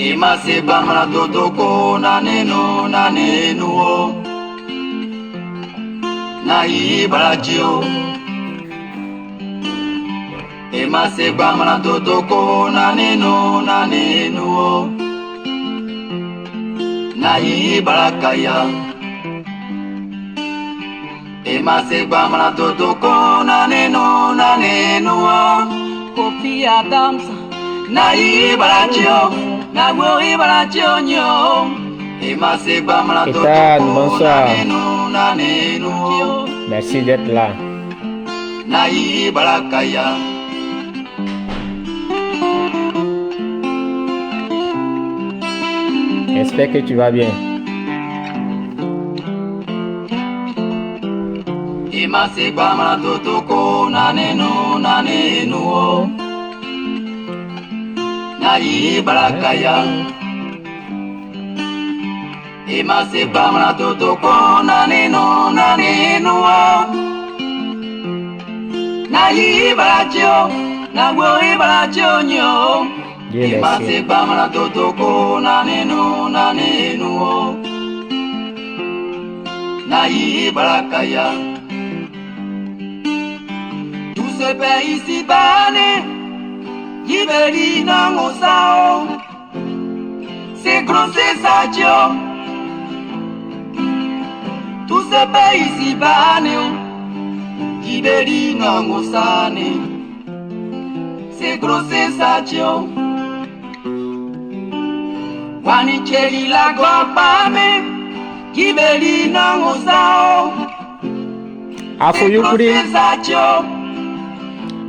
Emase bamra dodoko naneno naneno na ibrajio Emase bamra dodoko naneno naneno na ibrakaya Emase bamra dodoko naneno naneno Kofi Adams na ibrajio na mori ibrajio nyo Emase bamra dodoko naneno naneno Merci d'être là. na ibrakaya J'espère que tu vas bien. Emase bamra dodoko naneno naneno na ibrakaya Emase bamra dodoko naneno naneno na ibrajio na mori ibrajio nyo Emase bamra dodoko naneno naneno na ibrakaya Tout ce pays ici bane Yiberi na ngosao C'est gros c'est sadio Tout ce pays ici bane Yiberi na ngosane C'est gros c'est sadio Wani cheli la gopame Yiberi na ngosao Afuyukuri.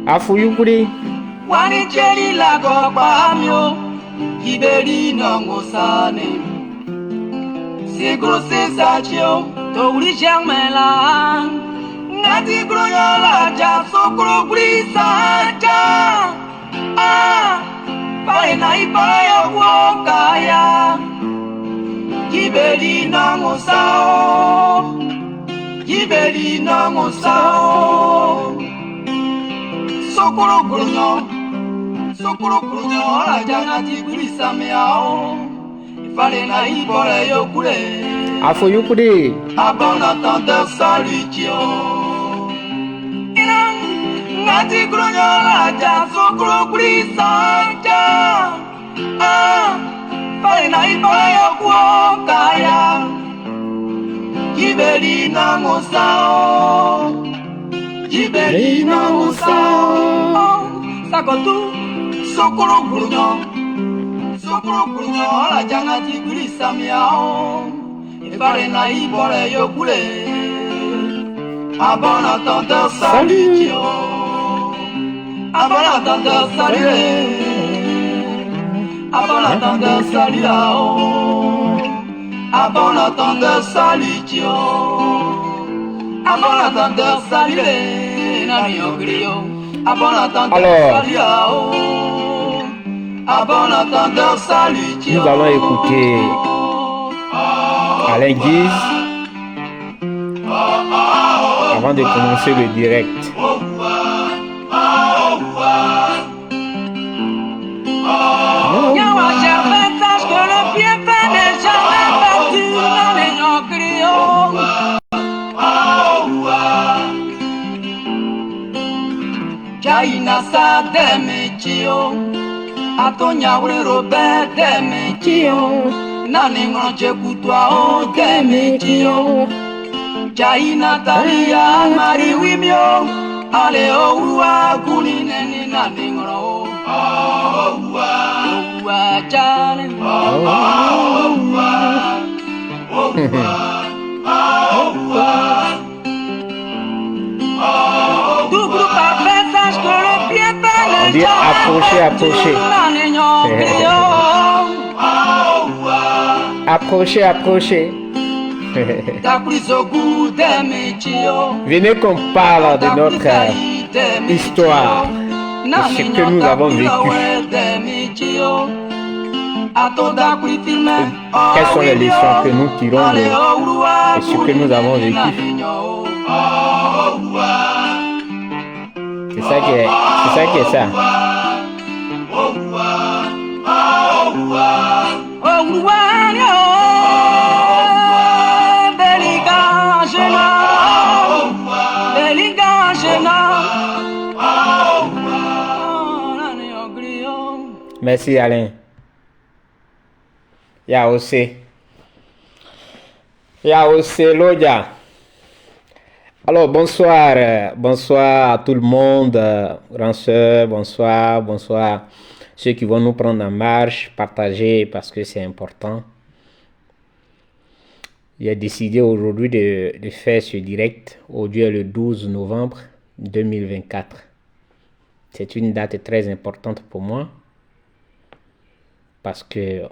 Afuyukuri. Wani cheli la gopamyo Yiberi na ngosane C'est gros c'est sadio To uri jamela Ngati groyola ja sokro brisa ja Pare na ipaya wokaya Yiberi na ngosao Yiberi na ngosao Sokro grunyo la jana ti brisa meao Fale na ibore yokure Afuyukuri. A bon entendeur salutio Ngati grunyo la ja sokro brisa ja Fale na ibore yokukaya Yiberi na ngosao Yiberi na ngosao Sakotu Sokoro grunyo La janga tigrisa miao Efare na ibore yokule A bon entendeur salutio A bon entendeur salué A bon entendeur saluao A bon entendeur salutio A bon entendeur salué Nani ogrio A bon entendeur saluao A bon entendeur salutio Nous allons écouter Alain Guise avant de commencer le direct. Yawa jamais sache que le bienfait n'est jamais perdu dans les noms griots. Jaina sa demechio Atonya ure Robert demechio Nani ngronche kutwa o demechio Jaina taria mari wimio Ale oua kuni neni nani ngro Oua chale Tout groupe a fait sache que le pied On dit approchez, approchez. Approchez, approchez. Venez qu'on parle de notre histoire, de ce que nous avons vécu. Quelles sont les leçons que nous tirons de ce que nous avons vécu. C'est ça qui est ça. Merci Alain. Yaosé Loja. Alors bonsoir à tout le monde, grand sœur, bonsoir. Ceux qui vont nous prendre en marche, partager parce que c'est important. J'ai décidé aujourd'hui de faire ce direct. Aujourd'hui est le 12 novembre 2024. C'est une date très importante pour moi parce que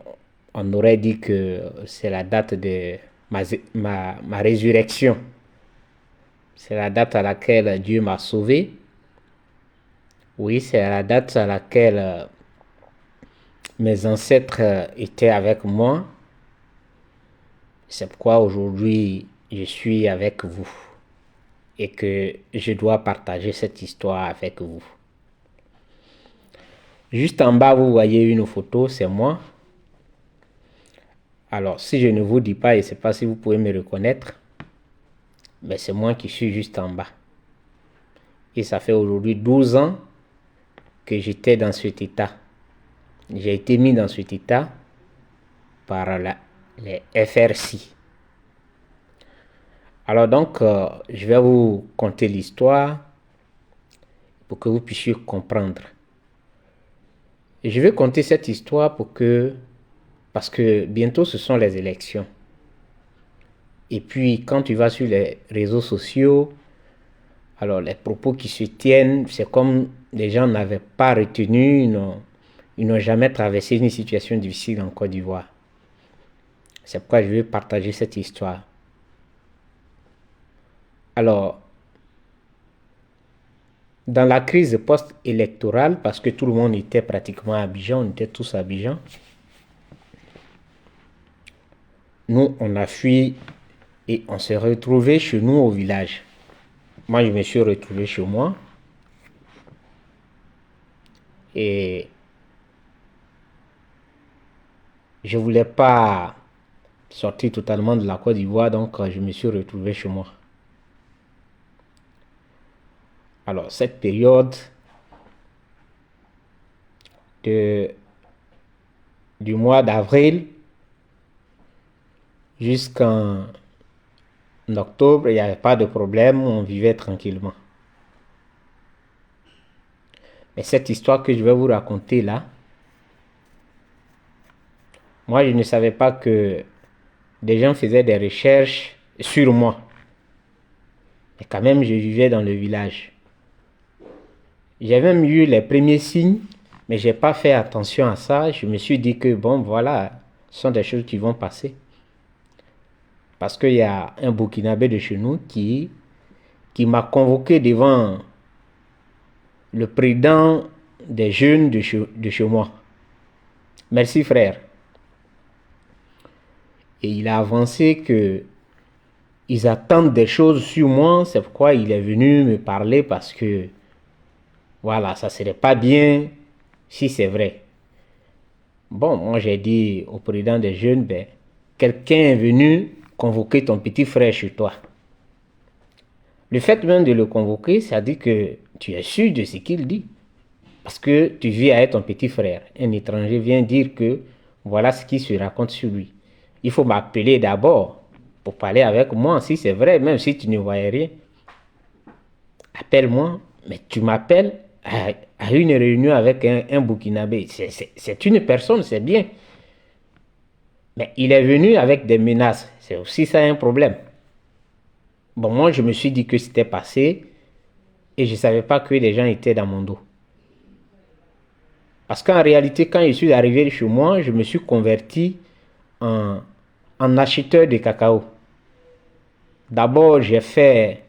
on aurait dit que c'est la date de ma résurrection. C'est la date à laquelle Dieu m'a sauvé. Oui, c'est la date à laquelle mes ancêtres étaient avec moi. C'est pourquoi aujourd'hui, je suis avec vous et que je dois partager cette histoire avec vous. Juste en bas, vous voyez une photo, c'est moi. Alors, si je ne vous dis pas, je ne sais pas si vous pouvez me reconnaître, mais c'est moi qui suis juste en bas. Et ça fait aujourd'hui 12 ans que j'étais dans cet état. J'ai été mis dans cet état par les FRC. Alors donc, je vais vous conter l'histoire pour que vous puissiez comprendre. Et je vais conter cette histoire parce que bientôt ce sont les élections. Et puis quand tu vas sur les réseaux sociaux, alors les propos qui se tiennent, c'est comme les gens n'avaient pas retenu, ils n'ont jamais traversé une situation difficile en Côte d'Ivoire. C'est pourquoi je vais partager cette histoire. Alors, dans la crise post-électorale, parce que tout le monde était pratiquement à Abidjan, on était tous à Abidjan, nous, on a fui et on s'est retrouvés chez nous au village. Moi, je me suis retrouvé chez moi. Et je ne voulais pas sortir totalement de la Côte d'Ivoire, donc je me suis retrouvé chez moi. Alors, cette période du mois d'avril jusqu'en octobre, il n'y avait pas de problème, on vivait tranquillement. Mais cette histoire que je vais vous raconter là, moi je ne savais pas que des gens faisaient des recherches sur moi. Mais quand même, je vivais dans le village. J'ai même eu les premiers signes, mais je n'ai pas fait attention à ça. Je me suis dit que bon, voilà, ce sont des choses qui vont passer. Parce qu'il y a un Burkinabé de chez nous qui m'a convoqué devant le président des jeunes de chez moi. Merci frère. Et il a avancé que ils attendent des choses sur moi. C'est pourquoi il est venu me parler parce que voilà, ça serait pas bien si c'est vrai. Bon, moi j'ai dit au président des jeunes, ben, quelqu'un est venu convoquer ton petit frère chez toi. Le fait même de le convoquer, ça dit que tu es sûr de ce qu'il dit. Parce que tu vis avec ton petit frère. Un étranger vient dire que voilà ce qui se raconte sur lui. Il faut m'appeler d'abord pour parler avec moi, si c'est vrai, même si tu ne voyais rien. Appelle-moi, mais tu m'appelles à une réunion avec un Burkinabé. C'est une personne, c'est bien. Mais il est venu avec des menaces. C'est aussi ça un problème. Bon, moi, je me suis dit que c'était passé et je ne savais pas que les gens étaient dans mon dos. Parce qu'en réalité, quand je suis arrivé chez moi, je me suis converti en acheteur de cacao. D'abord, j'ai fait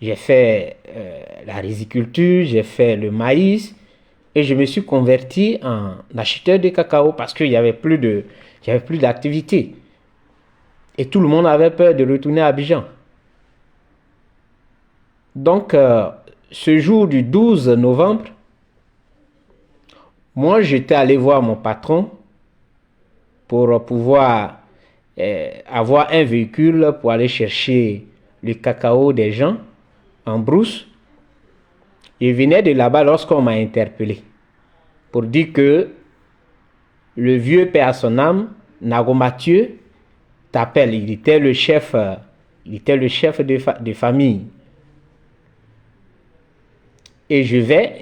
la riziculture, j'ai fait le maïs et je me suis converti en acheteur de cacao parce qu'il n'y avait plus d'activité. Et tout le monde avait peur de retourner à Abidjan. Donc, ce jour du 12 novembre, moi, j'étais allé voir mon patron pour pouvoir avoir un véhicule pour aller chercher le cacao des gens en brousse. Je venais de là-bas lorsqu'on m'a interpellé pour dire que le vieux père à son âme, Nago Mathieu, t'appelle. Il était le chef de famille. Et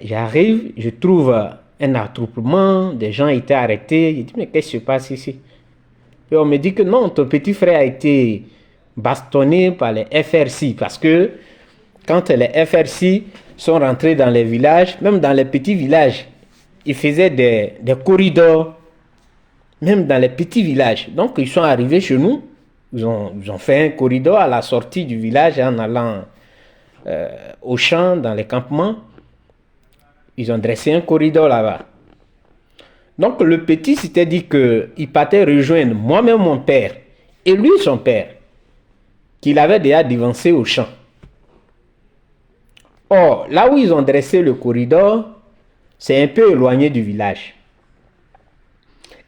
j'arrive, je trouve un attroupement, des gens étaient arrêtés. Je dis, mais qu'est-ce qui se passe ici? Et on me dit que non, ton petit frère a été bastonné par les FRC. Parce que quand les FRC sont rentrés dans les villages, même dans les petits villages, ils faisaient des corridors, même dans les petits villages. Donc ils sont arrivés chez nous, ils ont fait un corridor à la sortie du village en allant au champ, dans les campements. Ils ont dressé un corridor là-bas. Donc le petit s'était dit qu'il partait rejoindre moi-même mon père et lui son père, qu'il avait déjà devancé au champ. Or, là où ils ont dressé le corridor, c'est un peu éloigné du village.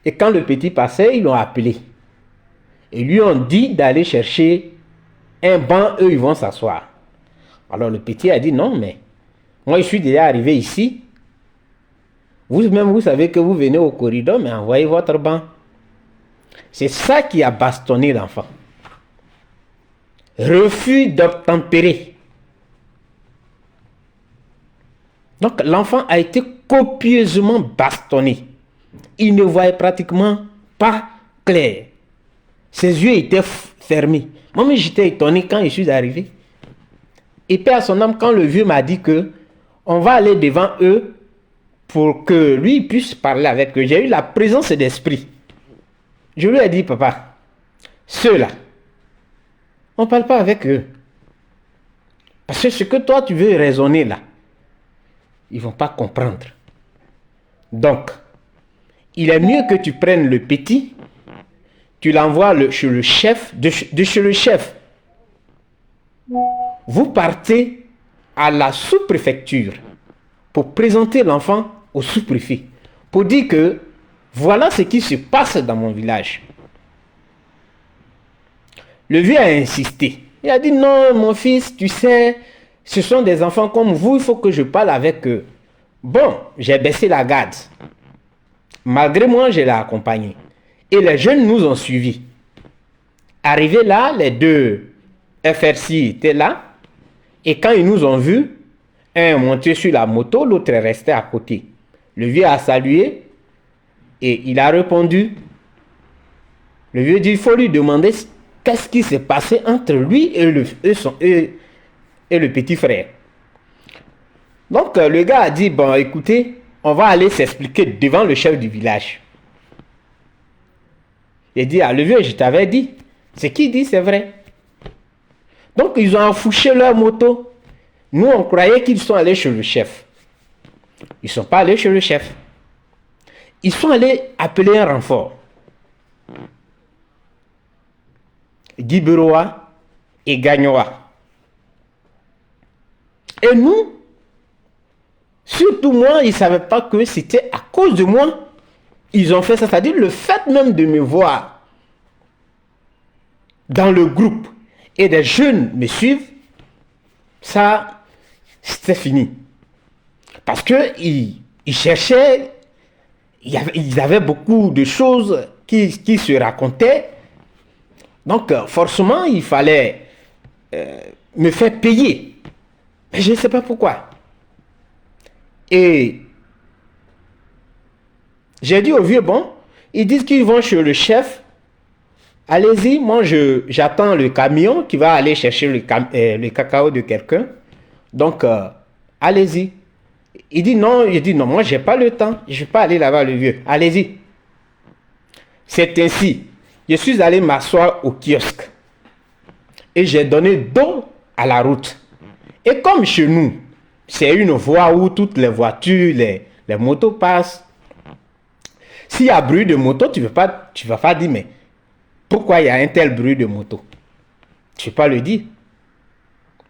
Et quand le petit passait, ils l'ont appelé. Et lui ont dit d'aller chercher un banc, eux ils vont s'asseoir. Alors le petit a dit non, mais moi je suis déjà arrivé ici. Vous-même vous savez que vous venez au corridor, mais envoyez votre banc. C'est ça qui a bastonné l'enfant. Refus d'obtempérer. Donc l'enfant a été copieusement bastonné. Il ne voyait pratiquement pas clair. Ses yeux étaient fermés. Moi, j'étais étonné quand je suis arrivé. Et paix à son âme, quand le vieux m'a dit que on va aller devant eux pour que lui puisse parler avec eux, j'ai eu la présence d'esprit. Je lui ai dit, papa, ceux-là, on ne parle pas avec eux. Parce que ce que toi tu veux raisonner là, ils ne vont pas comprendre. Donc, il est mieux que tu prennes le petit, tu l'envoies chez le chef, de chez le chef. Vous partez à la sous-préfecture pour présenter l'enfant au sous-préfet, pour dire que voilà ce qui se passe dans mon village. Le vieux a insisté. Il a dit non, mon fils, tu sais, ce sont des enfants comme vous, il faut que je parle avec eux. Bon, j'ai baissé la garde. Malgré moi, je l'ai accompagné. Et les jeunes nous ont suivis. Arrivés là, les deux FRC étaient là. Et quand ils nous ont vus, un est monté sur la moto, l'autre est resté à côté. Le vieux a salué et il a répondu. Le vieux dit, il faut lui demander qu'est-ce qui s'est passé entre lui et le petit frère. Donc le gars a dit, bon écoutez, on va aller s'expliquer devant le chef du village. Il dit, ah le vieux, je t'avais dit. Ce qu'il dit, c'est vrai. Donc ils ont enfouché leur moto. Nous, on croyait qu'ils sont allés chez le chef. Ils ne sont pas allés chez le chef. Ils sont allés appeler un renfort. Guiberoa et Gagnoa. Et nous, surtout moi, ils ne savaient pas que c'était à cause de moi. Ils ont fait ça, c'est-à-dire le fait même de me voir dans le groupe et des jeunes me suivent, ça, c'était fini. Parce qu'ils cherchaient, ils avaient beaucoup de choses qui se racontaient. Donc, forcément, il fallait me faire payer. Mais je ne sais pas pourquoi. Et j'ai dit au vieux, bon, ils disent qu'ils vont chez le chef. Allez-y, moi j'attends le camion qui va aller chercher le cacao de quelqu'un. Donc, allez-y. Il dit non, moi j'ai pas le temps. Je ne vais pas aller là-bas, le vieux. Allez-y. C'est ainsi. Je suis allé m'asseoir au kiosque. Et j'ai donné dos à la route. Et comme chez nous, c'est une voie où toutes les voitures, les motos passent. S'il y a bruit de moto, tu ne vas pas dire, mais pourquoi il y a un tel bruit de moto? Tu ne peux pas le dire.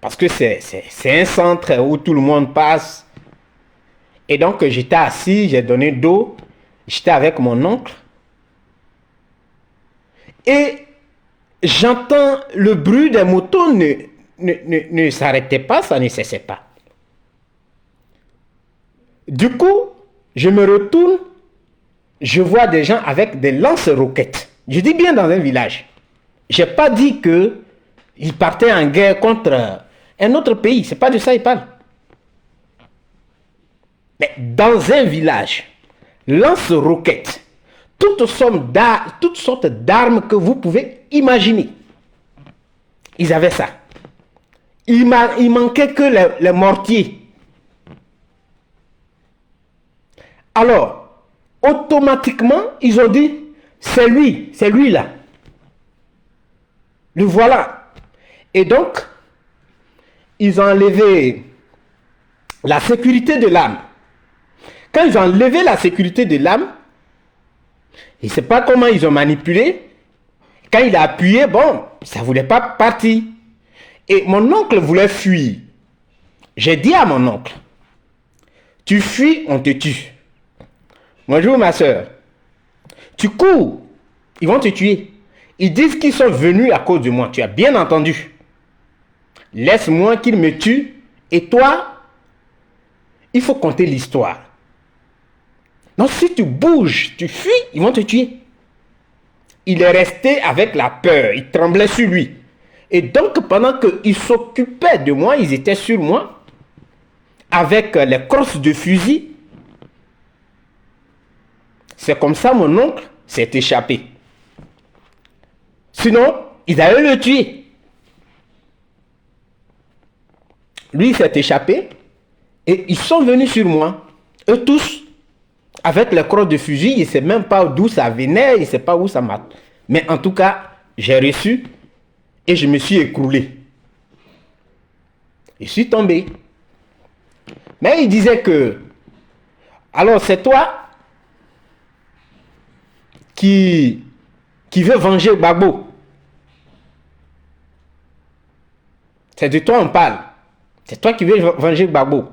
Parce que c'est un centre où tout le monde passe. Et donc, j'étais assis, j'ai donné dos. J'étais avec mon oncle. Et j'entends le bruit des motos ne s'arrêtait pas, ça ne cessait pas. Du coup, je me retourne, je vois des gens avec des lance-roquettes. Je dis bien dans un village. Je n'ai pas dit qu'ils partaient en guerre contre un autre pays. Ce n'est pas de ça qu'ils parlent. Mais dans un village, lance-roquettes, toutes sortes d'armes que vous pouvez imaginer. Ils avaient ça. Il manquait que les mortiers. Alors, automatiquement, ils ont dit, c'est lui là. Le voilà. Et donc, ils ont enlevé la sécurité de l'âme. Quand ils ont enlevé la sécurité de l'âme, je ne sais pas comment ils ont manipulé. Quand il a appuyé, bon, ça ne voulait pas partir. Et mon oncle voulait fuir. J'ai dit à mon oncle, tu fuis, on te tue. Bonjour ma soeur. Tu cours, ils vont te tuer. Ils disent qu'ils sont venus à cause de moi. Tu as bien entendu. Laisse-moi qu'ils me tuent. Et toi, il faut compter l'histoire. Donc si tu bouges, tu fuis, ils vont te tuer. Il est resté avec la peur. Il tremblait sur lui. Et donc pendant qu'ils s'occupaient de moi, ils étaient sur moi, avec les crosses de fusil. C'est comme ça mon oncle s'est échappé. Sinon, ils allaient le tuer. Lui, il s'est échappé et ils sont venus sur moi. Eux tous, avec les crosses de fusil, il ne sait même pas d'où ça venait, il ne sait pas où ça m'a... Mais en tout cas, j'ai reçu et je me suis écroulé. Je suis tombé. Mais il disait que, alors c'est toi qui veut venger Gbagbo. C'est de toi on parle. C'est toi qui veux venger Gbagbo.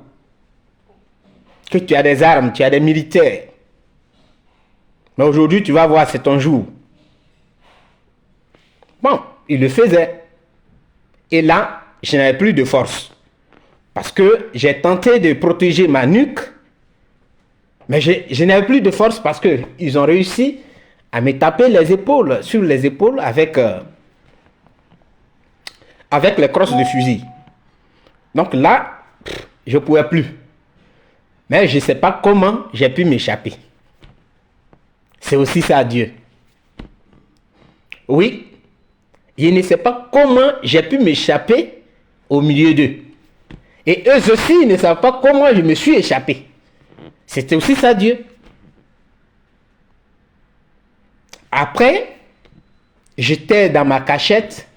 Que tu as des armes, tu as des militaires. Mais aujourd'hui, tu vas voir, c'est ton jour. Bon, il le faisait. Et là, je n'avais plus de force. Parce que j'ai tenté de protéger ma nuque. Mais je n'avais plus de force parce qu'ils ont réussi à me taper les épaules, sur les épaules avec les crosses de fusil. Donc là, je ne pouvais plus. Mais je ne sais pas comment j'ai pu m'échapper. C'est aussi ça, Dieu. Oui, je ne sais pas comment j'ai pu m'échapper au milieu d'eux. Et eux aussi, ils ne savent pas comment je me suis échappé. C'était aussi ça, Dieu. Après, j'étais dans ma cachette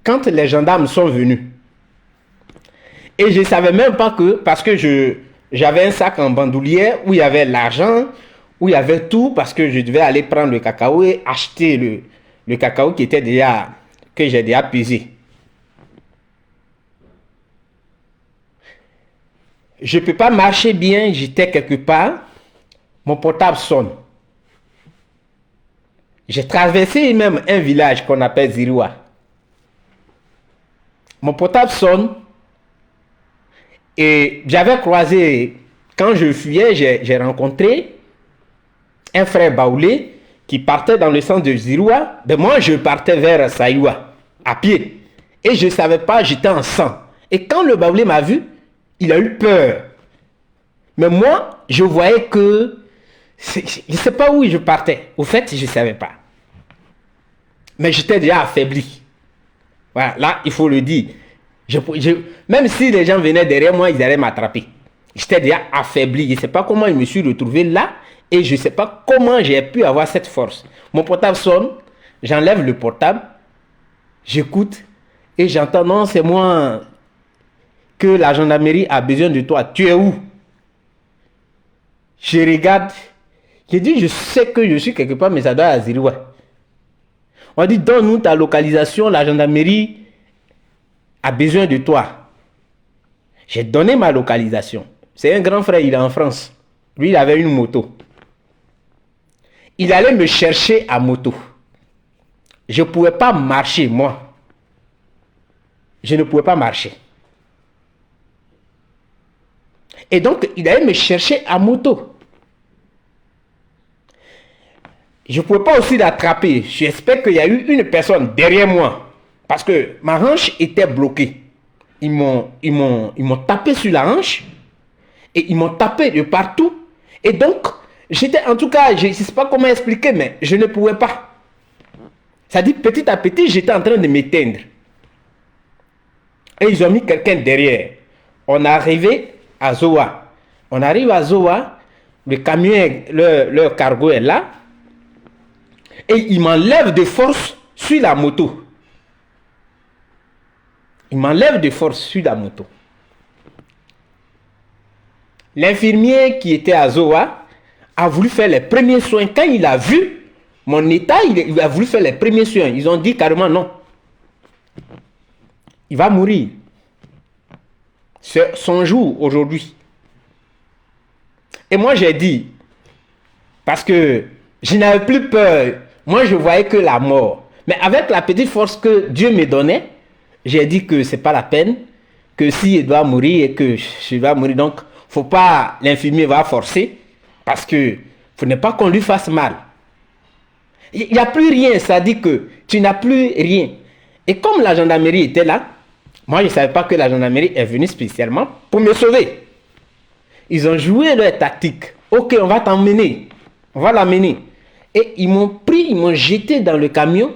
quand les gendarmes sont venus. Et je ne savais même pas que, parce que j'avais un sac en bandoulière où il y avait l'argent, où il y avait tout, parce que je devais aller prendre le cacao et acheter le cacao qui était déjà, que j'ai déjà pesé. Je ne peux pas marcher bien, j'étais quelque part, mon portable sonne. J'ai traversé même un village qu'on appelle Ziroua. Mon portable sonne et j'avais croisé, quand je fuyais, j'ai rencontré un frère baoulé qui partait dans le sens de Ziroua. Ben moi, je partais vers Saïwa, à pied. Et je ne savais pas, j'étais en sang. Et quand le baoulé m'a vu, il a eu peur. Mais moi, je voyais que je ne sais pas où je partais. Au fait, je ne savais pas. Mais j'étais déjà affaibli. Voilà, là, il faut le dire. Même si les gens venaient derrière moi, ils allaient m'attraper. J'étais déjà affaibli. Je ne sais pas comment je me suis retrouvé là. Et je ne sais pas comment j'ai pu avoir cette force. Mon portable sonne. J'enlève le portable. J'écoute. Et j'entends, non, c'est moi que la gendarmerie a besoin de toi. Tu es où? Je regarde. J'ai dit, je sais que je suis quelque part, mais ça doit être à Ziroua. On dit, donne-nous ta localisation, la gendarmerie a besoin de toi. J'ai donné ma localisation. C'est un grand frère, il est en France. Lui, il avait une moto. il allait me chercher à moto. Je ne pouvais pas marcher, moi. Je ne pouvais pas marcher. Et donc, il allait me chercher à moto. Je ne pouvais pas aussi l'attraper. J'espère qu'il y a eu une personne derrière moi. Parce que ma hanche était bloquée. Ils m'ont tapé sur la hanche. Et ils m'ont tapé de partout. Et donc, j'étais, en tout cas, je ne sais pas comment expliquer, mais je ne pouvais pas. Ça dit, petit à petit, j'étais en train de m'éteindre. Et ils ont mis quelqu'un derrière. On est arrivé à Zoa. On arrive à Zoa. Le camion, leur cargo est là. Et ils m'enlèvent de force sur la moto. Ils m'enlèvent de force sur la moto. L'infirmier qui était à Zoa a voulu faire les premiers soins. Quand il a vu mon état, il a voulu faire les premiers soins. Ils ont dit carrément non. Il va mourir. C'est son jour aujourd'hui. Et moi j'ai dit, parce que je n'avais plus peur. Moi je voyais que la mort. Mais avec la petite force que Dieu me donnait, j'ai dit que c'est pas la peine. Que s'il doit mourir et que je dois mourir, donc faut pas, l'infirmier va forcer. Parce que faut ne pas qu'on lui fasse mal. Il n'y a plus rien, ça dit que tu n'as plus rien. Et comme la gendarmerie était là, moi je ne savais pas que la gendarmerie est venue spécialement pour me sauver. Ils ont joué leur tactique. Ok, on va t'emmener. On va l'amener. Et ils m'ont pris, ils m'ont jeté dans le camion,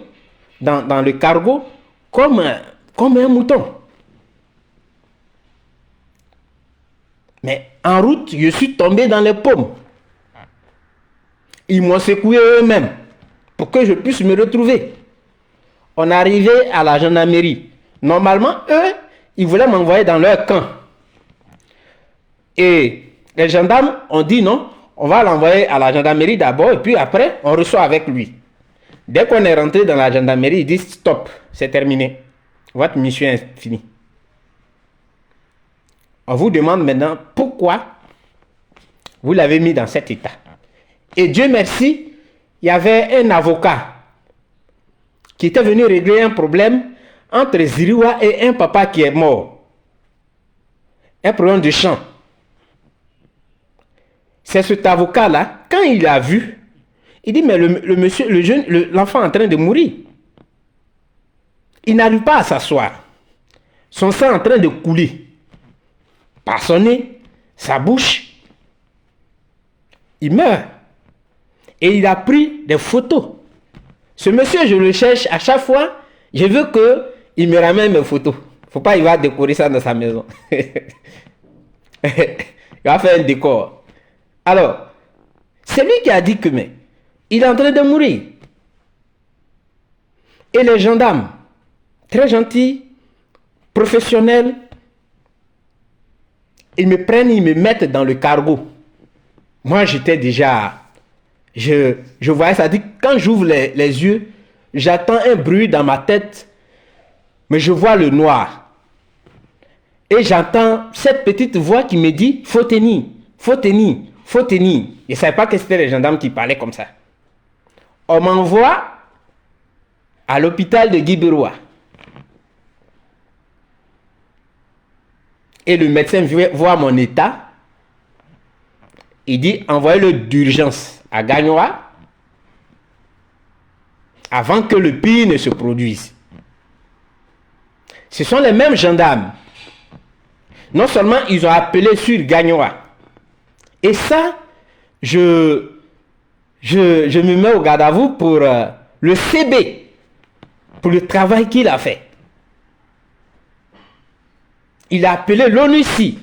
dans le cargo, comme un mouton. Mais en route, je suis tombé dans les pommes. Ils m'ont secoué eux-mêmes pour que je puisse me retrouver. On est arrivé à la gendarmerie. Normalement, eux, ils voulaient m'envoyer dans leur camp. Et les gendarmes ont dit non, on va l'envoyer à la gendarmerie d'abord et puis après, on reçoit avec lui. Dès qu'on est rentré dans la gendarmerie, ils disent stop, c'est terminé. Votre mission est finie. On vous demande maintenant pourquoi vous l'avez mis dans cet état. Et Dieu merci, il y avait un avocat qui était venu régler un problème entre Ziriwa et un papa qui est mort. Un problème de champ. C'est cet avocat-là, quand il a vu, il dit, mais le monsieur, le jeune, l'enfant est en train de mourir. Il n'arrive pas à s'asseoir. Son sang est en train de couler. Par son nez, sa bouche. Il meurt. Et il a pris des photos. Ce monsieur, je le cherche à chaque fois. Je veux qu'il me ramène mes photos. Faut pas, il va décorer ça dans sa maison. Il va faire un décor. Alors, c'est lui qui a dit que, mais, il est en train de mourir. Et les gendarmes, très gentils, professionnels, ils me prennent, ils me mettent dans le cargo. Moi, j'étais déjà... Je voyais ça. Dit, quand j'ouvre les yeux, j'entends un bruit dans ma tête, mais je vois le noir. Et j'entends cette petite voix qui me dit, faut tenir, faut tenir, faut tenir. Je ne savais pas que c'était les gendarmes qui parlaient comme ça. On m'envoie à l'hôpital de Guiberoa. Et le médecin voit mon état. Il dit, envoyez-le d'urgence à Gagnoa avant que le pire ne se produise. Ce sont les mêmes gendarmes. Non seulement ils ont appelé sur Gagnoa. Et ça, je me mets au garde à vous pour le CB, pour le travail qu'il a fait. Il a appelé l'ONUCI,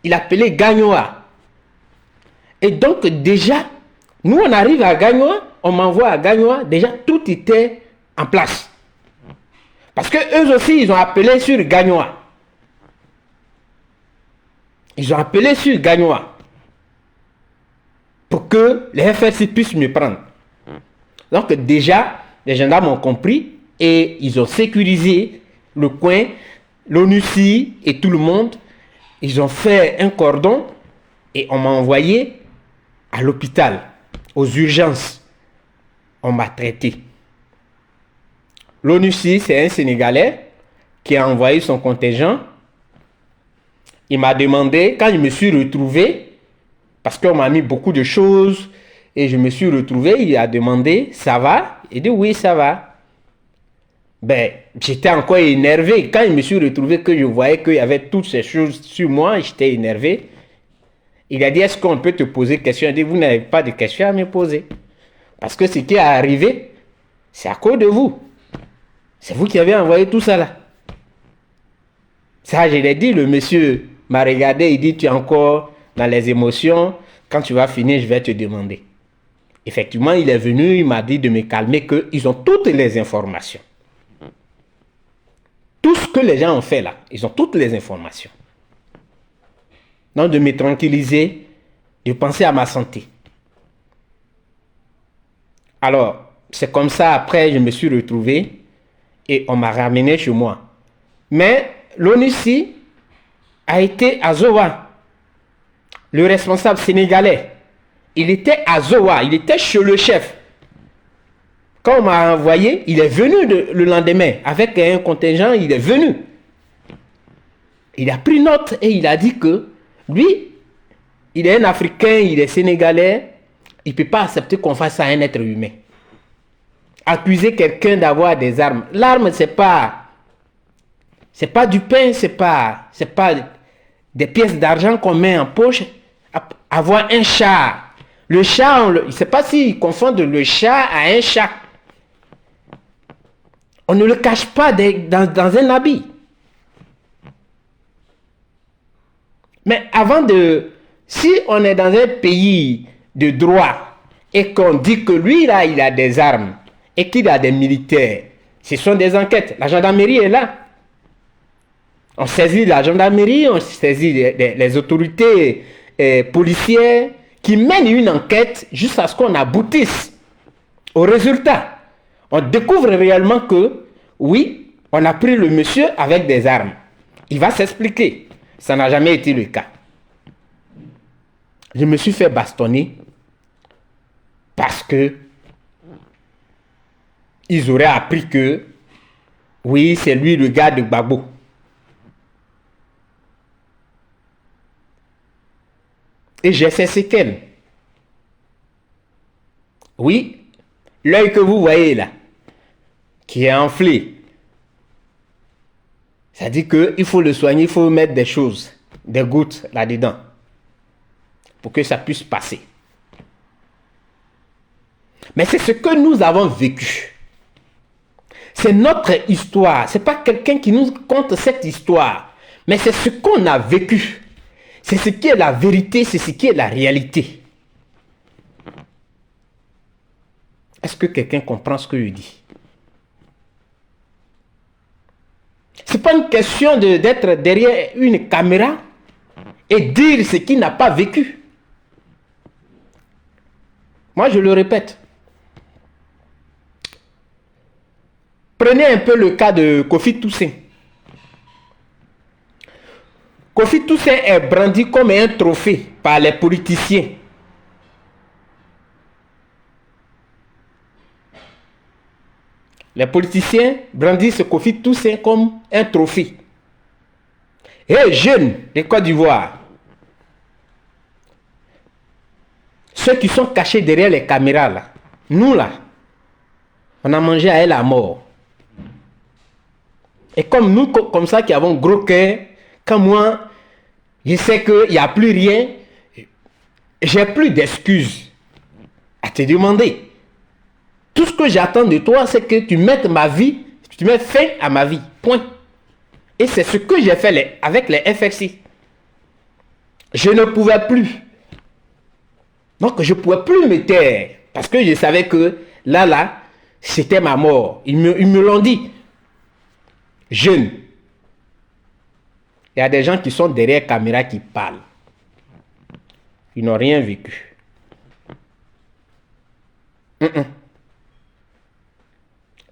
il a appelé Gagnoa. Et donc déjà, nous on arrive à Gagnoa, on m'envoie à Gagnoa, déjà tout était en place. Parce que eux aussi, ils ont appelé sur Gagnoa. Ils ont appelé sur Gagnoa pour que les FRC puissent me prendre. Donc déjà, les gendarmes ont compris et ils ont sécurisé le coin, l'ONUCI et tout le monde. Ils ont fait un cordon et on m'a envoyé à l'hôpital, aux urgences, on m'a traité. L'ONUCI, c'est un Sénégalais qui a envoyé son contingent. Il m'a demandé, quand je me suis retrouvé, parce qu'on m'a mis beaucoup de choses, et je me suis retrouvé, il a demandé, ça va? Il dit, oui, ça va. Ben, j'étais encore énervé. Quand je me suis retrouvé, que je voyais qu'il y avait toutes ces choses sur moi, j'étais énervé. Il a dit, est-ce qu'on peut te poser des questions? Il a dit, vous n'avez pas de questions à me poser. Parce que ce qui est arrivé, c'est à cause de vous. C'est vous qui avez envoyé tout ça là. Ça, je l'ai dit, le monsieur m'a regardé, il dit, tu es encore dans les émotions. Quand tu vas finir, je vais te demander. Effectivement, il est venu, il m'a dit de me calmer, qu'ils ont toutes les informations. Tout ce que les gens ont fait là, ils ont toutes les informations. Donc, de me tranquilliser, de penser à ma santé. Alors, c'est comme ça, après, je me suis retrouvé et on m'a ramené chez moi. Mais l'ONUCI a été à Zowa. Le responsable sénégalais, il était à Zowa, il était chez le chef. Quand on m'a envoyé, il est venu le lendemain avec un contingent, il est venu. Il a pris note et il a dit que lui, il est un Africain, il est sénégalais, il ne peut pas accepter qu'on fasse ça à un être humain. Accuser quelqu'un d'avoir des armes. L'arme, c'est pas du pain, c'est pas des pièces d'argent qu'on met en poche. Avoir un chat. Le chat, je ne sais pas s'ils confondent le chat à un chat. On ne le cache pas dans un habit. Mais si on est dans un pays de droit et qu'on dit que lui, là, il a des armes et qu'il a des militaires, ce sont des enquêtes. La gendarmerie est là. On saisit la gendarmerie, on saisit les autorités policières qui mènent une enquête jusqu'à ce qu'on aboutisse au résultat. On découvre réellement que, oui, on a pris le monsieur avec des armes. Il va s'expliquer. Ça n'a jamais été le cas. Je me suis fait bastonner parce que ils auraient appris que, oui, c'est lui le gars de Gbagbo. Et j'ai ces séquelles. Oui, l'œil que vous voyez là, qui est enflé, ça dit qu'il faut le soigner, il faut mettre des choses, des gouttes là-dedans, pour que ça puisse passer. Mais c'est ce que nous avons vécu. C'est notre histoire. Ce n'est pas quelqu'un qui nous conte cette histoire, mais c'est ce qu'on a vécu. C'est ce qui est la vérité, c'est ce qui est la réalité. Est-ce que quelqu'un comprend ce que je dis? Ce n'est pas une question d'être derrière une caméra et dire ce qu'il n'a pas vécu. Moi, je le répète. Prenez un peu le cas de Kofi Toussaint. Kofi Toussaint est brandi comme un trophée par les politiciens. Les politiciens brandissent Kofi Toussaint comme un trophée. Et jeunes de Côte d'Ivoire, ceux qui sont cachés derrière les caméras là, nous là, on a mangé à elle à mort. Et comme nous, comme ça, qui avons gros cœur, quand moi, je sais qu'il n'y a plus rien, j'ai plus d'excuses à te demander. Tout ce que j'attends de toi, c'est que tu mettes ma vie, tu mets fin à ma vie. Point. Et c'est ce que j'ai fait avec les FXI. Je ne pouvais plus. Donc, je ne pouvais plus me taire. Parce que je savais que là, c'était ma mort. Ils me l'ont dit. Jeune. Il y a des gens qui sont derrière la caméra qui parlent. Ils n'ont rien vécu.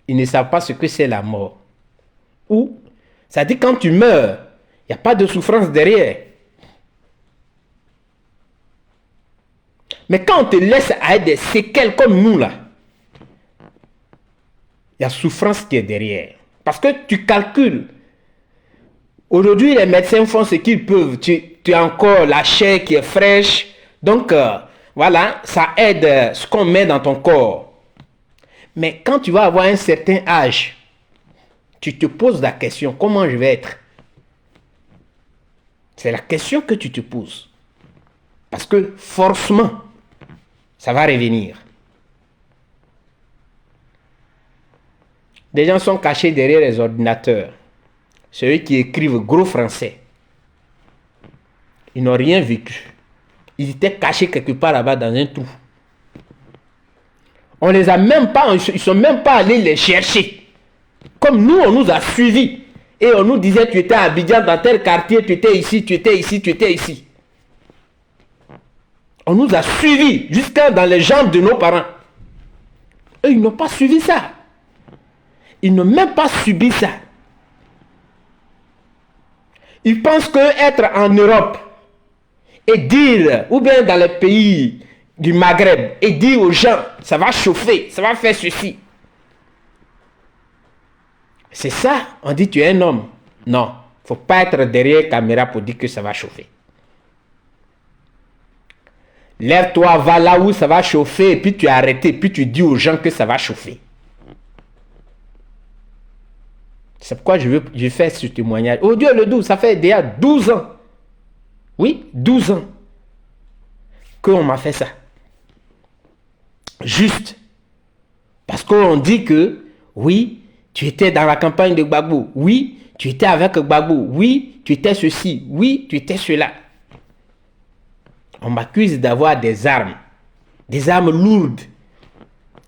Ils ne savent pas ce que c'est la mort. Ou, ça dit quand tu meurs, il n'y a pas de souffrance derrière. Mais quand on te laisse avec des séquelles comme nous là, Il y a souffrance qui est derrière. Parce que tu calcules. Aujourd'hui, les médecins font ce qu'ils peuvent. Tu as encore la chair qui est fraîche. Donc, voilà, ça aide ce qu'on met dans ton corps. Mais quand tu vas avoir un certain âge, tu te poses la question, comment je vais être? C'est la question que tu te poses. Parce que forcément, ça va revenir. Des gens sont cachés derrière les ordinateurs. Ceux qui écrivent gros français. Ils n'ont rien vécu. Ils étaient cachés quelque part là-bas dans un trou. On les a même pas, ils sont même pas allés les chercher. Comme nous, on nous a suivis. Et on nous disait, tu étais à Abidjan, dans tel quartier, tu étais ici, tu étais ici, tu étais ici. On nous a suivis jusqu'à dans les jambes de nos parents. Eux, ils n'ont pas suivi ça. Ils n'ont même pas subi ça. Ils pensent que être en Europe et dire, ou bien dans les pays du Maghreb, et dire aux gens, ça va chauffer, ça va faire ceci. C'est ça, on dit tu es un homme. Non, il ne faut pas être derrière caméra pour dire que ça va chauffer. Lève-toi, va là où ça va chauffer, et puis tu es arrêté, puis tu dis aux gens que ça va chauffer. C'est pourquoi je fais ce témoignage. Oh Dieu le 12, ça fait déjà 12 ans. Oui, 12 ans qu'on m'a fait ça. Juste. Parce qu'on dit que, oui, tu étais dans la campagne de Gbagbo. Oui, tu étais avec Gbagbo. Oui, tu étais ceci. Oui, tu étais cela. On m'accuse d'avoir des armes lourdes.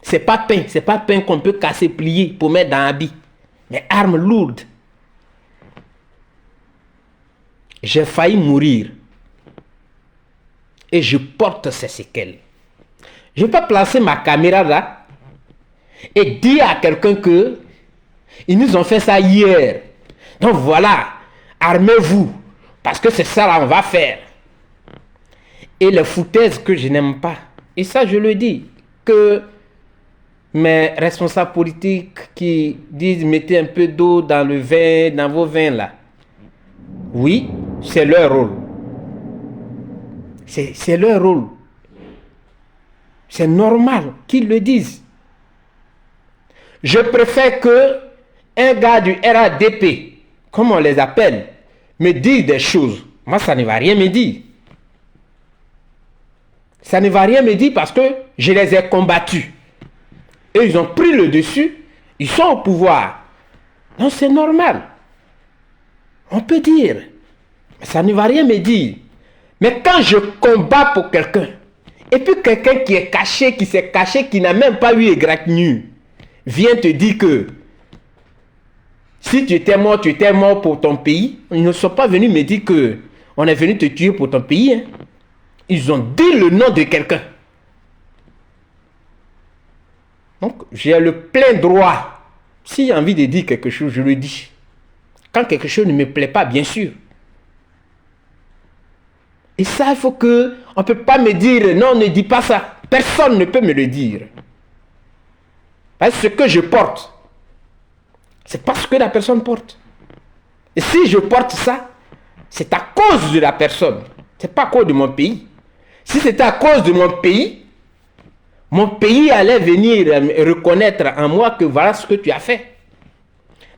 C'est pas pain qu'on peut casser, plier pour mettre dans un habit. Mais armes lourdes. J'ai failli mourir. Et je porte ces séquelles. Je ne vais pas placer ma caméra là et dire à quelqu'un que ils nous ont fait ça hier. Donc voilà, armez-vous. Parce que c'est ça là on va faire. Et les foutaises que je n'aime pas. Et ça je le dis. Que mes responsables politiques qui disent mettez un peu d'eau dans le vin, dans vos vins là. Oui, c'est leur rôle. C'est leur rôle. C'est normal qu'ils le disent. Je préfère que un gars du RADP, comme on les appelle, me dise des choses. Moi, ça ne va rien me dire. Ça ne va rien me dire parce que je les ai combattus. Et ils ont pris le dessus. Ils sont au pouvoir. Donc, c'est normal. On peut dire. Mais ça ne va rien me dire. Mais quand je combats pour quelqu'un, et puis quelqu'un qui est caché, qui s'est caché, qui n'a même pas eu égratignure, vient te dire que si tu étais mort pour ton pays. Ils ne sont pas venus me dire que on est venu te tuer pour ton pays. Hein. Ils ont dit le nom de quelqu'un. Donc, j'ai le plein droit. S'il y a envie de dire quelque chose, je le dis. Quand quelque chose ne me plaît pas, bien sûr. Et ça, il faut que... On ne peut pas me dire, non, ne dis pas ça. Personne ne peut me le dire. Parce que ce que je porte, c'est parce que la personne porte. Et si je porte ça, c'est à cause de la personne. C'est pas à cause de mon pays. Si c'était à cause de mon pays allait venir reconnaître en moi que voilà ce que tu as fait.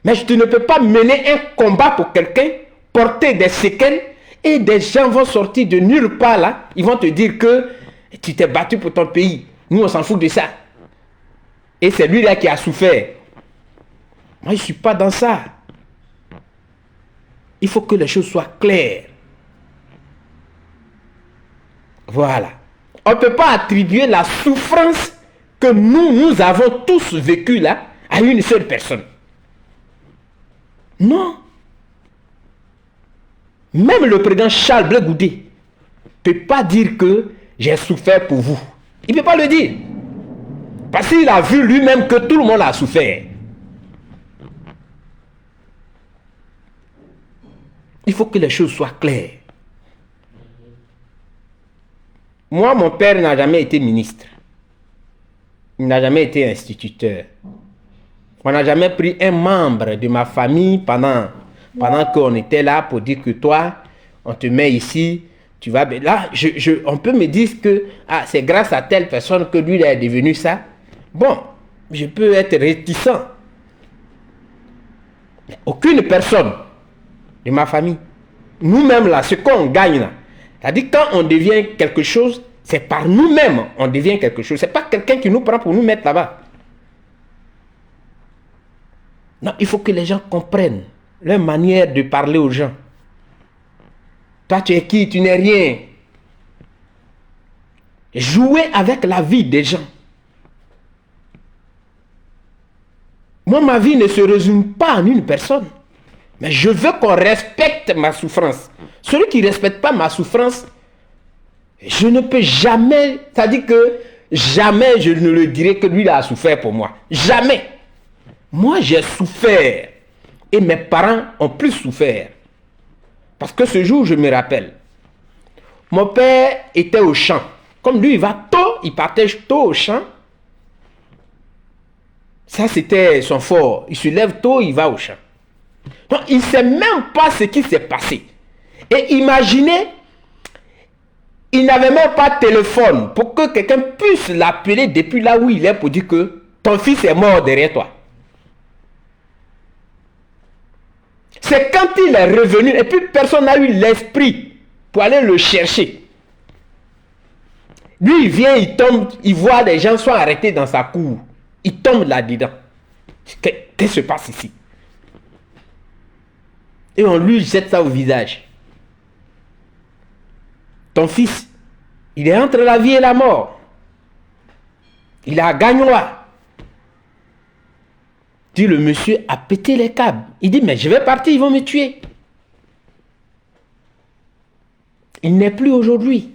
Mais tu ne peux pas mener un combat pour quelqu'un, porter des séquelles, et des gens vont sortir de nulle part là, ils vont te dire que tu t'es battu pour ton pays. Nous, on s'en fout de ça. Et c'est lui là qui a souffert. Moi, je ne suis pas dans ça. Il faut que les choses soient claires. Voilà. On ne peut pas attribuer la souffrance que nous avons tous vécue là à une seule personne. Non. Même le président Charles Blé Goudé ne peut pas dire que j'ai souffert pour vous. Il ne peut pas le dire. Parce qu'il a vu lui-même que tout le monde a souffert. Il faut que les choses soient claires. Moi, mon père n'a jamais été ministre. Il n'a jamais été instituteur. On n'a jamais pris un membre de ma famille pendant qu'on était là pour dire que toi, on te met ici, tu vas... Là, on peut me dire que c'est grâce à telle personne que lui il est devenu ça. Bon, je peux être réticent. Mais aucune personne de ma famille, nous-mêmes là, ce qu'on gagne là, c'est-à-dire quand on devient quelque chose, c'est par nous-mêmes on devient quelque chose. C'est pas quelqu'un qui nous prend pour nous mettre là-bas. Non, il faut que les gens comprennent leur manière de parler aux gens. Toi, tu es qui? Tu n'es rien. Jouer avec la vie des gens. Moi, ma vie ne se résume pas en une personne. Mais je veux qu'on respecte ma souffrance. Celui qui ne respecte pas ma souffrance, je ne peux jamais, c'est-à-dire que jamais je ne le dirai que lui il a souffert pour moi. Jamais. Moi, j'ai souffert. Et mes parents ont plus souffert. Parce que ce jour, je me rappelle, mon père était au champ. Comme lui, il va tôt, il partait tôt au champ. Ça, c'était son fort. Il se lève tôt, il va au champ. Donc, il ne sait même pas ce qui s'est passé. Et imaginez, il n'avait même pas de téléphone pour que quelqu'un puisse l'appeler depuis là où il est pour dire que ton fils est mort derrière toi. C'est quand il est revenu et puis personne n'a eu l'esprit pour aller le chercher. Lui, il vient, il tombe, il voit des gens sont arrêtés dans sa cour. Il tombe là-dedans. Qu'est-ce qui se passe ici? Et on lui jette ça au visage. Ton fils, il est entre la vie et la mort. Il a gagnois. Dit le monsieur a pété les câbles. Il dit, mais je vais partir, ils vont me tuer. Il n'est plus aujourd'hui.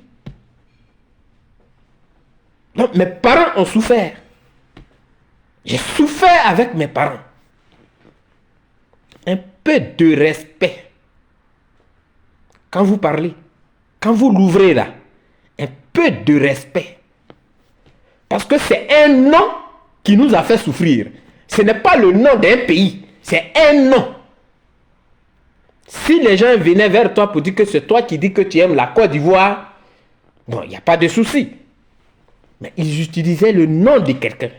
Non, mes parents ont souffert. J'ai souffert avec mes parents. Un peu de respect. Quand vous parlez, quand vous l'ouvrez là, un peu de respect. Parce que c'est un nom qui nous a fait souffrir. Ce n'est pas le nom d'un pays, c'est un nom. Si les gens venaient vers toi pour dire que c'est toi qui dis que tu aimes la Côte d'Ivoire, bon, il n'y a pas de souci. Mais ils utilisaient le nom de quelqu'un.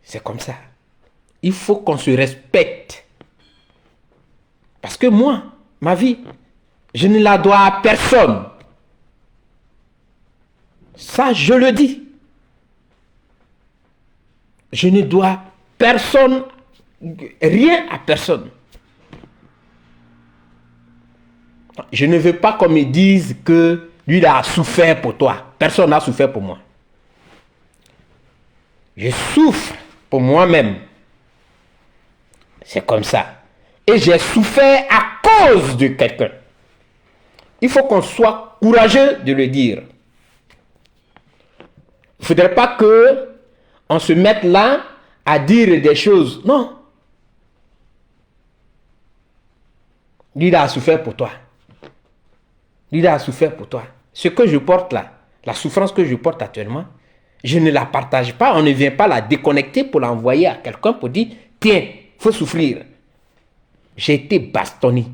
C'est comme ça. Il faut qu'on se respecte. Parce que moi, ma vie, je ne la dois à personne. Ça, je le dis. Je ne dois personne, rien à personne. Je ne veux pas qu'on me dise que lui il a souffert pour toi. Personne n'a souffert pour moi. Je souffre pour moi-même. C'est comme ça. Et j'ai souffert à cause de quelqu'un. Il faut qu'on soit courageux de le dire. Il ne faudrait pas que on se mette là à dire des choses. Non. Lui, il a souffert pour toi. Lui, il a souffert pour toi. Ce que je porte là, la souffrance que je porte actuellement, je ne la partage pas. On ne vient pas la déconnecter pour l'envoyer à quelqu'un pour dire, tiens, il faut souffrir. J'ai été bastonné.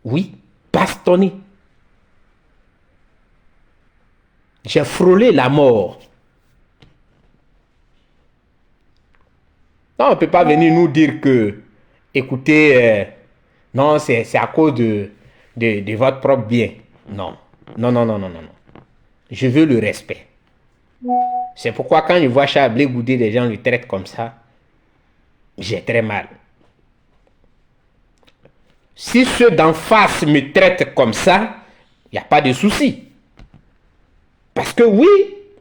Oui, bastonné. J'ai frôlé la mort. Non, on ne peut pas venir nous dire que, écoutez, non, c'est à cause de votre propre bien. Non. Non, non, non, non, non, non. Je veux le respect. C'est pourquoi quand je vois Chablé Goudé, les gens le traitent comme ça, j'ai très mal. Si ceux d'en face me traitent comme ça, il n'y a pas de souci. Parce que oui,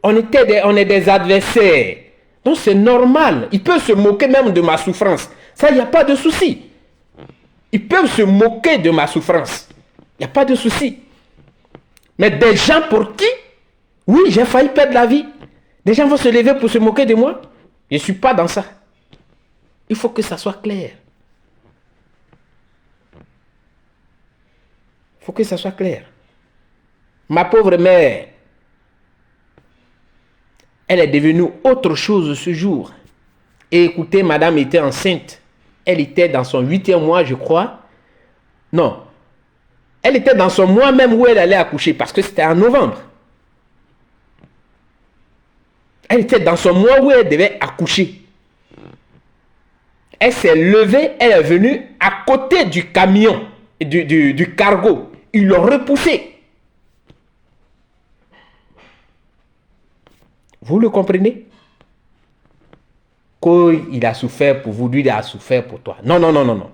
on est des adversaires. Donc c'est normal. Ils peuvent se moquer même de ma souffrance. Ça, il n'y a pas de souci. Ils peuvent se moquer de ma souffrance. Il n'y a pas de souci. Mais des gens pour qui, oui, j'ai failli perdre la vie. Des gens vont se lever pour se moquer de moi. Je ne suis pas dans ça. Il faut que ça soit clair. Il faut que ça soit clair. Ma pauvre mère, elle est devenue autre chose ce jour. Et écoutez, madame était enceinte. Elle était dans son 8e mois, je crois. Non. Elle était dans son mois même où elle allait accoucher, parce que c'était en novembre. Elle était dans son mois où elle devait accoucher. Elle s'est levée, elle est venue à côté du camion, du cargo. Ils l'ont repoussée. Vous le comprenez? Qu'il a souffert pour vous, lui il a souffert pour toi. Non, non, non, non, non.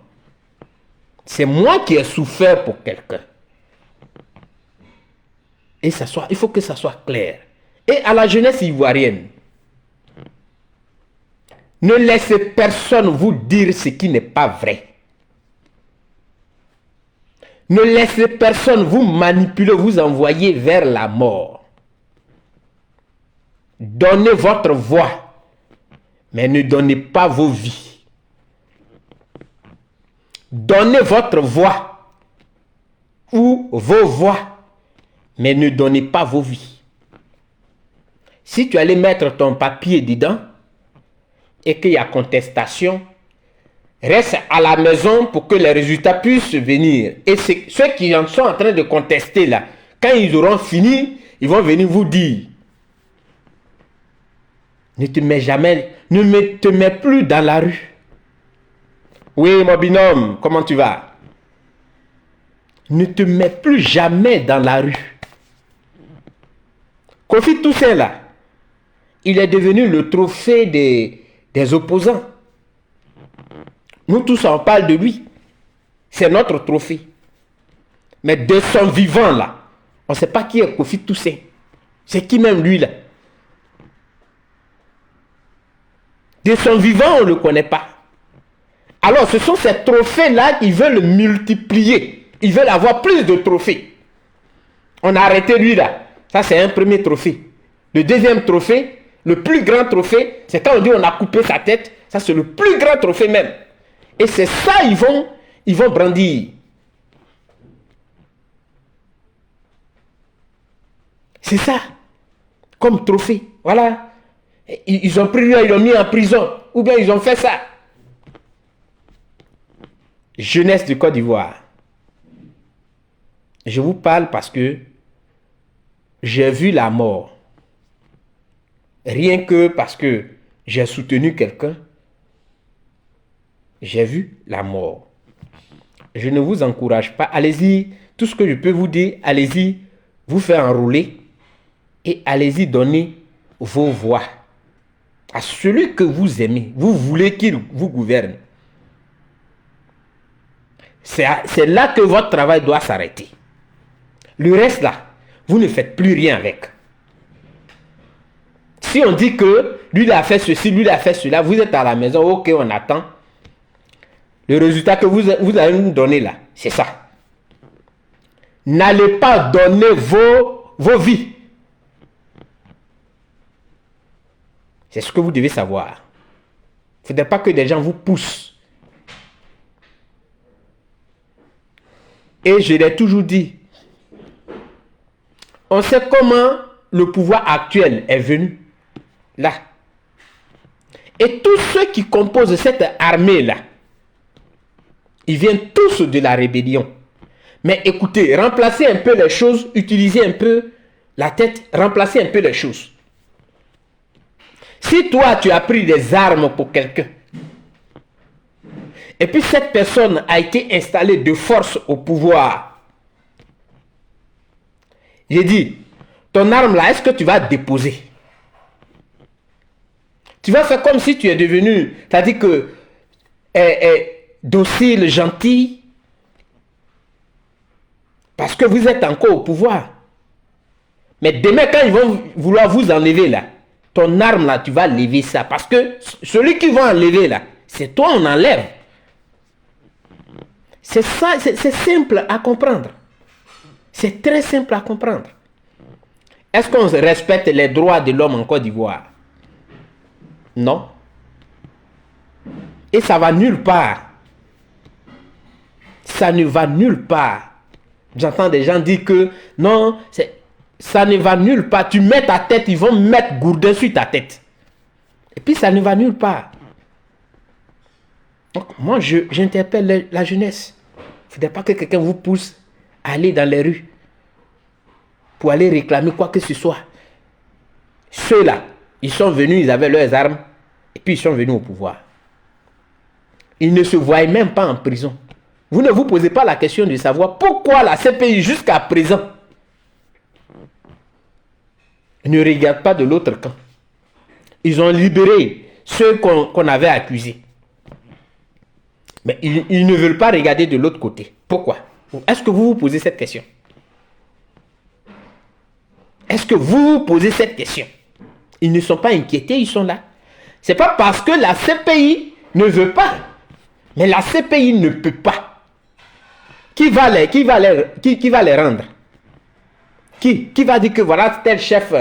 C'est moi qui ai souffert pour quelqu'un. Et il faut que ça soit clair. Et à la jeunesse ivoirienne, ne laissez personne vous dire ce qui n'est pas vrai. Ne laissez personne vous manipuler, vous envoyer vers la mort. Donnez votre voix, mais ne donnez pas vos vies. Donnez votre voix ou vos voix, mais ne donnez pas vos vies. Si tu allais mettre ton papier dedans et qu'il y a contestation, reste à la maison pour que les résultats puissent venir. Et ceux qui en sont en train de contester là, quand ils auront fini, ils vont venir vous dire. Ne te mets plus dans la rue. Oui, mon binôme, comment tu vas? Ne te mets plus jamais dans la rue. Kofi Toussaint là, il est devenu le trophée des opposants. Nous tous on parle de lui. C'est notre trophée. Mais de son vivant là, on ne sait pas qui est Kofi Toussaint. C'est qui même lui là? De son vivant, on ne le connaît pas. Alors, ce sont ces trophées-là qui veulent multiplier. Ils veulent avoir plus de trophées. On a arrêté lui là. Ça, c'est un premier trophée. Le deuxième trophée, le plus grand trophée, c'est quand on dit on a coupé sa tête. Ça, c'est le plus grand trophée même. Et c'est ça, ils vont brandir. C'est ça. Comme trophée. Voilà. Ils ont pris lui, ils l'ont mis en prison. Ou bien ils ont fait ça. Jeunesse de Côte d'Ivoire. Je vous parle parce que j'ai vu la mort. Rien que parce que j'ai soutenu quelqu'un, j'ai vu la mort. Je ne vous encourage pas. Allez-y, tout ce que je peux vous dire, allez-y, vous faire enrouler et allez-y donner vos voix à celui que vous aimez. Vous voulez qu'il vous gouverne. C'est là que votre travail doit s'arrêter. Le reste là, vous ne faites plus rien avec. Si on dit que lui il a fait ceci, lui il a fait cela, vous êtes à la maison, ok, on attend. Le résultat que vous allez nous donner là, c'est ça. N'allez pas donner vos vies. C'est ce que vous devez savoir. Il ne faudrait pas que des gens vous poussent. Et je l'ai toujours dit, on sait comment le pouvoir actuel est venu. Là. Et tous ceux qui composent cette armée-là, ils viennent tous de la rébellion. Mais écoutez, remplacez un peu les choses, utilisez un peu la tête, remplacez un peu les choses. Si toi, tu as pris des armes pour quelqu'un, et puis cette personne a été installée de force au pouvoir, j'ai dit, ton arme là, est-ce que tu vas déposer? Tu vas faire comme si tu es devenu, c'est-à-dire que docile, gentil, parce que vous êtes encore au pouvoir. Mais demain, quand ils vont vouloir vous enlever là, ton arme là, tu vas lever ça. Parce que celui qui va enlever là, c'est toi, on enlève. C'est ça, c'est simple à comprendre. C'est très simple à comprendre. Est-ce qu'on respecte les droits de l'homme en Côte d'Ivoire? Non. Et ça va nulle part. Ça ne va nulle part. J'entends des gens dire que non, ça ne va nulle part. Tu mets ta tête, ils vont mettre gourdin sur ta tête. Et puis ça ne va nulle part. Donc moi, j'interpelle la jeunesse. Il ne faudrait pas que quelqu'un vous pousse à aller dans les rues pour aller réclamer quoi que ce soit. Ceux-là, ils sont venus, ils avaient leurs armes, et puis ils sont venus au pouvoir. Ils ne se voyaient même pas en prison. Vous ne vous posez pas la question de savoir pourquoi la CPI jusqu'à présent ne regarde pas de l'autre camp. Ils ont libéré ceux qu'on avait accusés. Mais ils ne veulent pas regarder de l'autre côté. Pourquoi? Est-ce que vous vous posez cette question? Est-ce que vous vous posez cette question? Ils ne sont pas inquiétés, ils sont là. Ce n'est pas parce que la CPI ne veut pas. Mais la CPI ne peut pas. Qui va les rendre? Qui va dire que voilà tel chef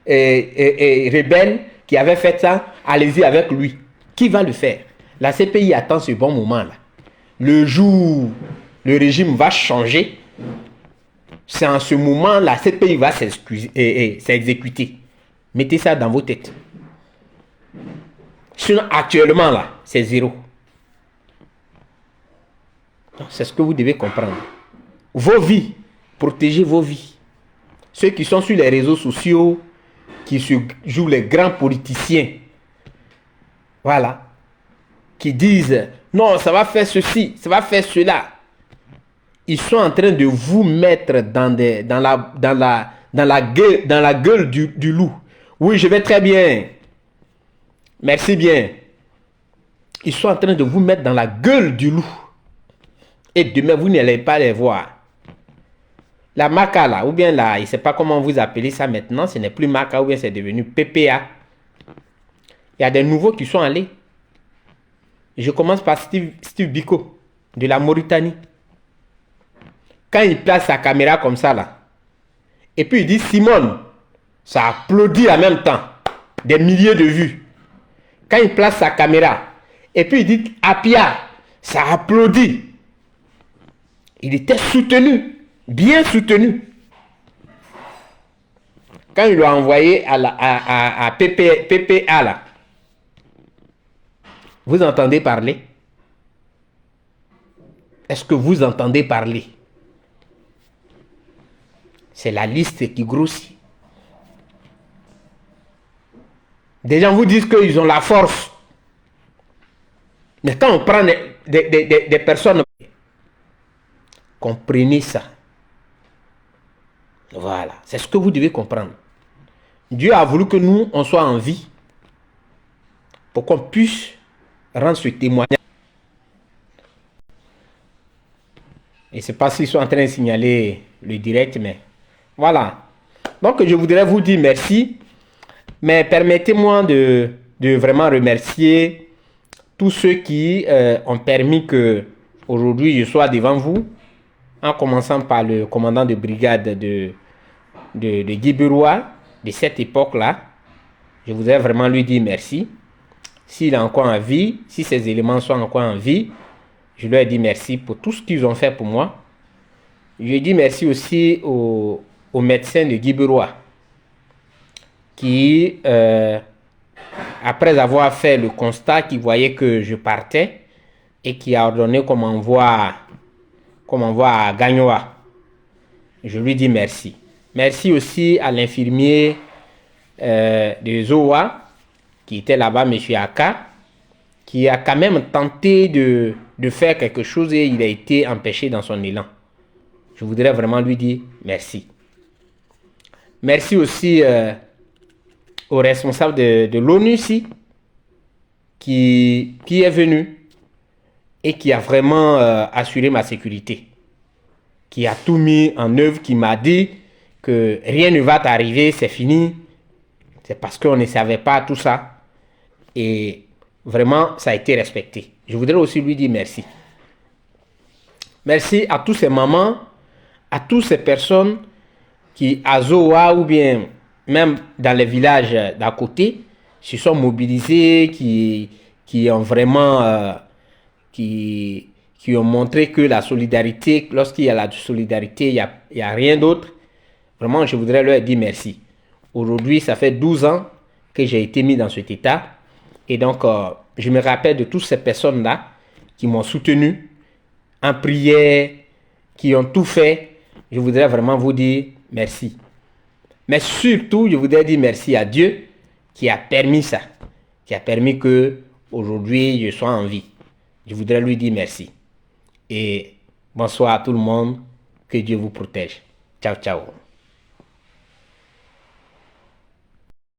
rebelle qui avait fait ça, allez-y avec lui. Qui va le faire? La CPI attend ce bon moment-là. Le jour où le régime va changer, c'est en ce moment la CPI va s'exécuter. Mettez ça dans vos têtes. Sinon, actuellement, là, c'est zéro. C'est ce que vous devez comprendre. Vos vies, protégez vos vies. Ceux qui sont sur les réseaux sociaux, qui se jouent les grands politiciens, voilà, qui disent non, ça va faire ceci, ça va faire cela. Ils sont en train de vous mettre dans la gueule du loup. Oui, je vais très bien. Merci bien. Ils sont en train de vous mettre dans la gueule du loup. Et demain, vous n'allez pas les voir. La Maca là, ou bien là, je ne sais pas comment vous appelez ça maintenant, ce n'est plus Maca, ou bien c'est devenu PPA. Il y a des nouveaux qui sont allés. Je commence par Steve Biko, de la Mauritanie. Quand il place sa caméra comme ça là, et puis il dit Simone, ça applaudit en même temps. Des milliers de vues. Quand il place sa caméra, et puis il dit Apia, ça applaudit. Il était soutenu, bien soutenu. Quand il l'a envoyé à PPA là, vous entendez parler? Est-ce que vous entendez parler? C'est la liste qui grossit. Des gens vous disent qu'ils ont la force. Mais quand on prend des personnes, comprenez ça. Voilà, c'est ce que vous devez comprendre. Dieu a voulu que nous, on soit en vie pour qu'on puisse rendre ce témoignage. Et c'est pas s'ils sont en train de signaler le direct, mais voilà. Donc, je voudrais vous dire merci. Mais permettez-moi de vraiment remercier tous ceux qui ont permis que aujourd'hui je sois devant vous. En commençant par le commandant de brigade de Guiberois, de cette époque-là. Je voudrais vraiment lui dire merci. S'il est encore en vie, si ces éléments sont encore en vie, je leur dis merci pour tout ce qu'ils ont fait pour moi. Je dis merci aussi aux médecins de Guiberois qui, après avoir fait le constat, qui voyait que je partais et qui a ordonné qu'on m'envoie à Gagnoa. Je lui dis merci. Merci aussi à l'infirmier de Zoa qui était là-bas, M. Aka, qui a quand même tenté de faire quelque chose et il a été empêché dans son élan. Je voudrais vraiment lui dire merci. Merci aussi au responsable de l'ONU ici, qui est venu et qui a vraiment assuré ma sécurité, qui a tout mis en œuvre, qui m'a dit que rien ne va t'arriver, c'est fini. C'est parce qu'on ne savait pas tout ça. Et vraiment, ça a été respecté. Je voudrais aussi lui dire merci. Merci à tous ces mamans, à toutes ces personnes qui, à Zoa ou bien même dans les villages d'à côté, se sont mobilisés, qui ont vraiment... qui ont montré que la solidarité, lorsqu'il y a la solidarité, il n'y a rien d'autre. Vraiment, je voudrais leur dire merci. Aujourd'hui, ça fait 12 ans que j'ai été mis dans cet état. Et donc, je me rappelle de toutes ces personnes-là qui m'ont soutenu en prière, qui ont tout fait. Je voudrais vraiment vous dire merci. Mais surtout, je voudrais dire merci à Dieu qui a permis ça, qui a permis que aujourd'hui je sois en vie. Je voudrais lui dire merci. Et bonsoir à tout le monde. Que Dieu vous protège. Ciao, ciao.